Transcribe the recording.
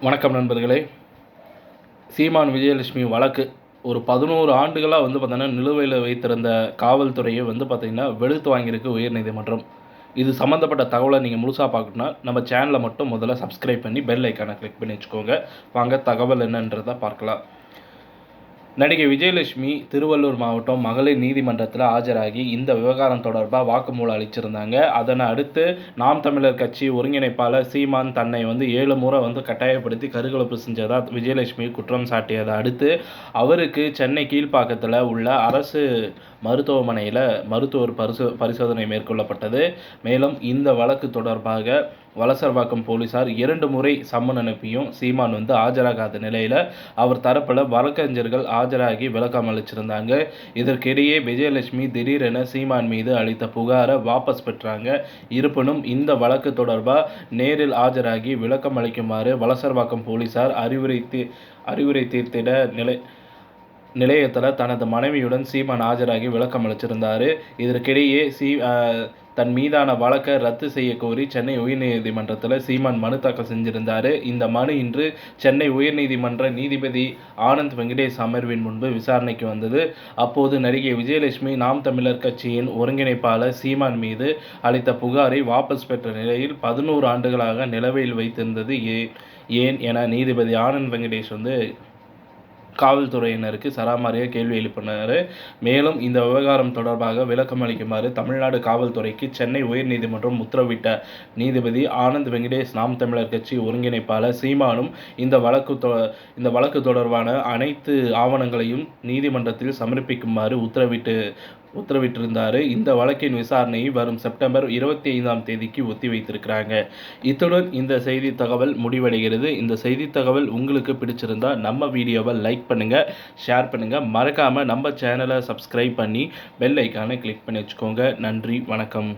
வணக்கம் நண்பர்களே. சீமான் விஜயலட்சுமி வழக்கு ஒரு 11 ஆண்டுகளாக பார்த்தீங்கன்னா நிலுவையில் வைத்திருந்த காவல்துறையை பார்த்தீங்கன்னா வெளுத்து வாங்கியிருக்கு உயர்நீதிமன்றம். இது சம்மந்தப்பட்ட தகவலை நீங்கள் முழுசாக பார்க்கணுன்னா நம்ம சேனலை மட்டும் முதல்ல சப்ஸ்கிரைப் பண்ணி பெல் ஐக்கானை கிளிக் பண்ணி வச்சுக்கோங்க. வாங்க தகவல் என்னன்றதை பார்க்கலாம். நடிகை விஜயலட்சுமி திருவள்ளூர் மாவட்டம் மகளிர் நீதிமன்றத்தில் ஆஜராகி இந்த விவகாரம் தொடர்பாக வாக்குமூலம் அளிச்சிருந்தாங்க. அதனை அடுத்து நாம் தமிழர் கட்சி ஒருங்கிணைப்பாளர் சீமான் தன்னை 7 முறை கட்டாயப்படுத்தி கருக்கலைப்பு செஞ்சதாக விஜயலட்சுமி குற்றம் சாட்டியதை அடுத்து அவருக்கு சென்னை கீழ்ப்பாக்கத்தில் உள்ள அரசு மருத்துவமனையில் மருத்துவர் பரிசோதனை மேற்கொள்ளப்பட்டது. மேலும் இந்த வழக்கு தொடர்பாக வலசர்வாக்கம் போலீசார் 2 முறை சம்மன் அனுப்பியும் சீமான் ஆஜராகாத நிலையில் அவர் தரப்பில் வழக்கறிஞர்கள் ஆஜராகி விளக்கம் அளிச்சிருந்தாங்க. இதற்கிடையே விஜயலட்சுமி திடீரென சீமான் மீது அளித்த புகாரை வாபஸ் பெற்றாங்க. இருப்பினும் இந்த வழக்கு தொடர்பாக நேரில் ஆஜராகி விளக்கம் அளிக்குமாறு வலசர்வாக்கம் போலீசார் அறிவுரை தீர்த்திட நிலையத்தில் தனது மனைவியுடன் சீமான் ஆஜராகி விளக்கம் அளிச்சிருந்தார். இதற்கிடையே தன் மீதான வழக்கை ரத்து செய்ய கோரி சென்னை உயர்நீதிமன்றத்தில் சீமான் மனு தாக்கல் செஞ்சிருந்தார். இந்த மனு இன்று சென்னை உயர்நீதிமன்ற நீதிபதி ஆனந்த் வெங்கடேஷ் அமர்வின் முன்பு விசாரணைக்கு வந்தது. அப்போது நடிகை விஜயலட்சுமி நாம் தமிழர் கட்சியின் ஒருங்கிணைப்பாளர் சீமான் மீது அளித்த புகாரை வாபஸ் பெற்ற நிலையில் 11 ஆண்டுகளாக நிலுவையில் வைத்திருந்தது ஏன் என நீதிபதி ஆனந்த் வெங்கடேஷ் காவல்துறையினருக்கு சராமாரியாக கேள்வி எழுப்பினார். மேலும் இந்த விவகாரம் தொடர்பாக விளக்கம் அளிக்குமாறு தமிழ்நாடு காவல்துறைக்கு சென்னை உயர்நீதிமன்றம் உத்தரவிட்ட நீதிபதி ஆனந்த் வெங்கடேஷ் நாம் தமிழர் கட்சி ஒருங்கிணைப்பாளர் சீமானும் இந்த வழக்கு தொடர்பான அனைத்து ஆவணங்களையும் நீதிமன்றத்தில் சமர்ப்பிக்குமாறு உத்தரவிட்டிருந்தார். இந்த வழக்கின் விசாரணையை வரும் செப்டம்பர் 25ஆம் தேதிக்கு ஒத்தி வைத்திருக்கிறாங்க. இத்துடன் இந்த செய்தி தகவல் முடிவடைகிறது. இந்த செய்தி தகவல் உங்களுக்கு பிடிச்சிருந்தா நம்ம வீடியோவை லைக் பண்ணுங்க, ஷேர் பண்ணுங்க, மறக்காம நம்ம சேனலை சப்ஸ்கிரைப் பண்ணி பெல் ஐக்கானை கிளிக் பண்ணி வச்சுக்கோங்க. நன்றி, வணக்கம்.